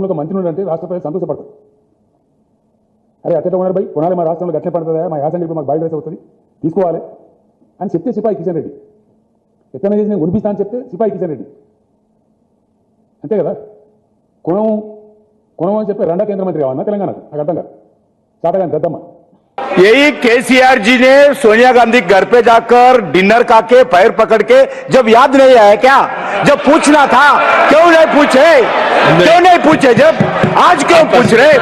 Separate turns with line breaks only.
ఒక మంత్రి అంటే రాష్ట్ర ప్రజలు సంతోషపడతారు. అరే అత్యత ఉన్నారు భయ్ కొనాలి, మా రాష్ట్రంలో గట్లే పడుతుందా, మా యాసంగి ఇప్పుడు మాకు బయట రైస్ అవుతుంది తీసుకోవాలి అని చెప్తే సిపాయి కిషన్ రెడ్డి, ఎత్తన చేసి నేను ఉనిపిస్తా అని చెప్తే సిపాయి కిషన్ రెడ్డి, అంతే కదా. కొనం అని చెప్పి రెండో కేంద్ర మంత్రి కావాలన్నా తెలంగాణకు, నాకు అర్థం కాదు. చాటగాని దద్దమ్మ.
यही केसीआर जी ने सोनिया गांधी घर पे जाकर डिनर खा के पैर पकड़ के जब याद नहीं आया क्या, जब पूछना था क्यों नहीं पूछे, जब आज क्यों पूछ रहे।